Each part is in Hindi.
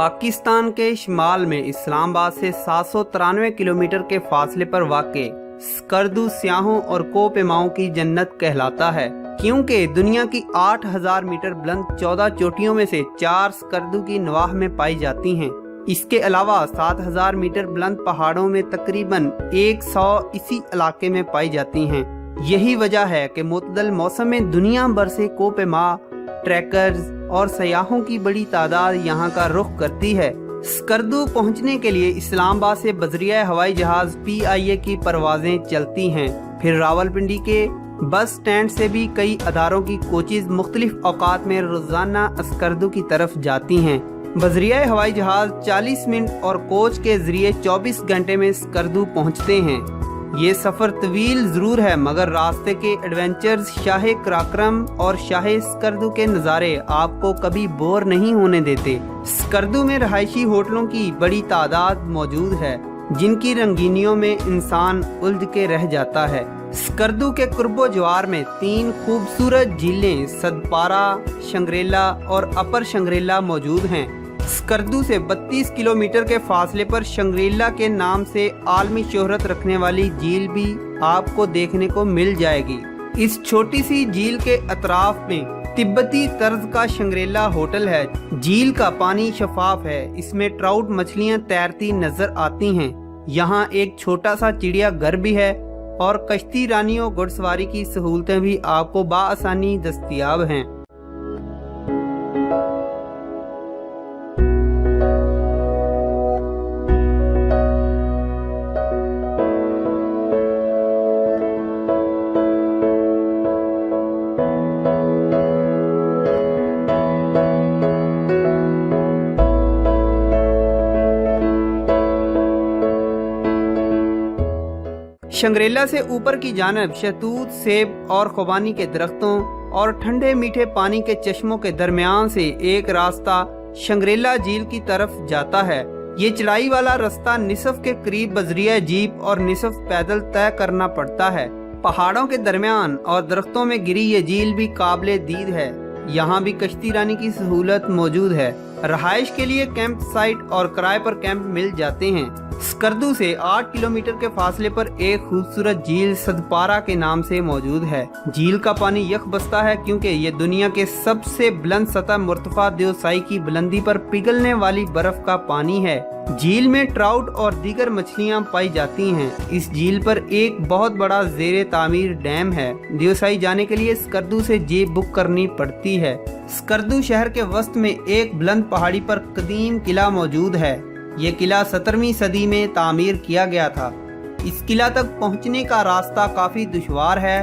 पाकिस्तान के शुमाल में इस्लामाबाद से 793 किलोमीटर के फासले पर वाक़े स्कर्दू स्याहों और कोपेमाओं की जन्नत कहलाता है, क्योंकि दुनिया की 8000 मीटर बुलंद 14 चोटियों में से 4 स्कर्दू की नवाह में पाई जाती हैं। इसके अलावा 7000 मीटर बुलंद पहाड़ों में तकरीबन 100 इसी इलाके में पाई जाती हैं। यही वजह है कि मुतदल मौसम में दुनिया भर से कोपेमा, ट्रैकर्स और सयाहों की बड़ी तादाद यहाँ का रुख करती है। स्कर्दू पहुँचने के लिए इस्लामाबाद से बजरिया हवाई जहाज PIA की परवाजें चलती हैं। फिर रावलपिंडी के बस स्टैंड से भी कई अदारों की कोचेज मुख्तलिफ औकात में रोजाना स्कर्दू की तरफ जाती हैं। बजरिया हवाई जहाज 40 मिनट और कोच के जरिए 24 घंटे में स्कर्दू पहुँचते हैं। ये सफर तवील जरूर है, मगर रास्ते के एडवेंचर्स, शाह कराक्रम और शाह स्कर्दू के नज़ारे आपको कभी बोर नहीं होने देते। स्कर्दू में रहायशी होटलों की बड़ी तादाद मौजूद है, जिनकी रंगीनियों में इंसान उलझ के रह जाता है। स्कर्दू के कुर्बो जवार में 3 खूबसूरत झीलें सदपारा, शंग्रेला और अपर शंग्रेला मौजूद हैं। स्कर्दू से 32 किलोमीटर के फासले पर शंग्रीला के नाम से आलमी शोहरत रखने वाली झील भी आपको देखने को मिल जाएगी। इस छोटी सी झील के अतराफ में तिब्बती तर्ज का शंग्रीला होटल है। झील का पानी शफाफ है, इसमें ट्राउट मछलियां तैरती नजर आती हैं। यहाँ एक छोटा सा चिड़िया घर भी है और कश्ती रानियों घुड़सवारी की सहूलतें भी आपको बाआसानी दस्तयाब हैं। शंग्रीला से ऊपर की जानब शहतूत, सेब और खुबानी के दरख्तों और ठंडे मीठे पानी के चश्मों के दरमियान से एक रास्ता शंग्रीला झील की तरफ जाता है। ये चढ़ाई वाला रास्ता निसफ के करीब बजरिया जीप और निसफ पैदल तय करना पड़ता है। पहाड़ों के दरमियान और दरख्तों में गिरी ये झील भी काबिले दीद है। यहाँ भी कश्ती रानी की सहूलत मौजूद है। रहाइश के लिए कैंप साइट और किराए पर कैंप मिल जाते हैं। स्कर्दू से 8 किलोमीटर के फासले पर एक खूबसूरत झील सदपारा के नाम से मौजूद है। झील का पानी यख बसता है, क्योंकि ये दुनिया के सबसे बुलंद सतह मुर्तफा देवसाई की बुलंदी पर पिघलने वाली बर्फ का पानी है। झील में ट्राउट और दीगर मछलियां पाई जाती हैं। इस झील पर एक बहुत बड़ा जेरे तामीर डैम है। देवसाई जाने के लिए स्कर्दू से जीप बुक करनी पड़ती है। स्कर्दू शहर के वस्त में एक बुलंद पहाड़ी पर कदीम किला मौजूद है। ये किला 17वीं सदी में तामीर किया गया था। इस किला तक पहुंचने का रास्ता काफी दुश्वार है।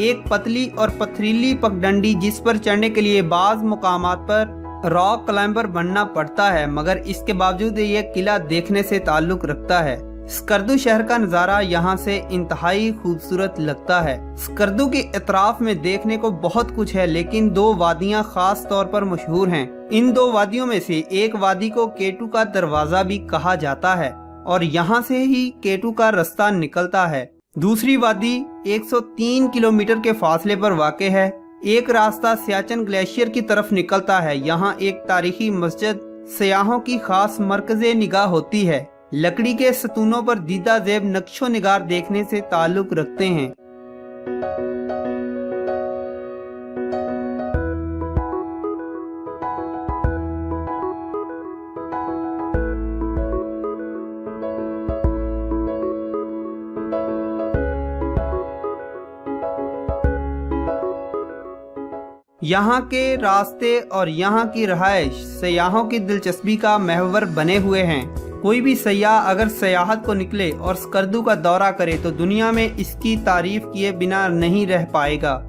एक पतली और पथरीली पगडंडी जिस पर चढ़ने के लिए बाज मुकामात पर रॉक क्लाइंबर बनना पड़ता है, मगर इसके बावजूद ये किला देखने से ताल्लुक रखता है। स्कर्दू शहर का नज़ारा यहाँ से इंतहाई खूबसूरत लगता है। स्कर्दू के इतराफ में देखने को बहुत कुछ है, लेकिन 2 वादियाँ खास तौर पर मशहूर हैं। इन 2 वादियों में से एक वादी को केटू का दरवाजा भी कहा जाता है और यहाँ से ही केटू का रास्ता निकलता है। दूसरी वादी 103 किलोमीटर के फासले पर वाक़ है। एक रास्ता सियाचिन ग्लेशियर की तरफ निकलता है। यहाँ एक तारीखी मस्जिद सयाहों की खास मरकज़े निगाह होती है। लकड़ी के सतूनों पर दीदा जेब नक्शो निगार देखने से ताल्लुक रखते हैं। यहाँ के रास्ते और यहाँ की रहायश सयाहों की दिलचस्पी का महवर बने हुए हैं। कोई भी सयाह अगर सयाहत को निकले और स्कर्दू का दौरा करे तो दुनिया में इसकी तारीफ किए बिना नहीं रह पाएगा।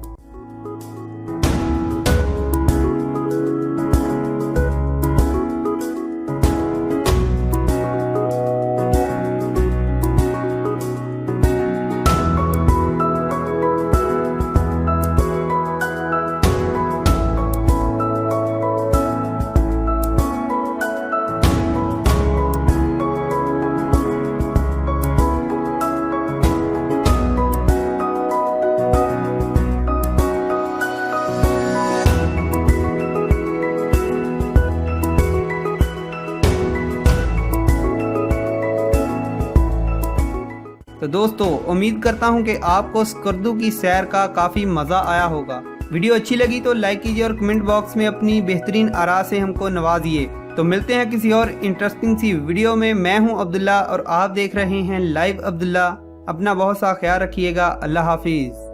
तो दोस्तों उम्मीद करता हूँ कि आपको स्कर्दू की सैर का काफ़ी मज़ा आया होगा। वीडियो अच्छी लगी तो लाइक कीजिए और कमेंट बॉक्स में अपनी बेहतरीन आरा से हमको नवाजिए। तो मिलते हैं किसी और इंटरेस्टिंग सी वीडियो में। मैं हूं अब्दुल्ला और आप देख रहे हैं लाइव अब्दुल्ला। अपना बहुत सा ख्याल रखिएगा। अल्लाह हाफिज़।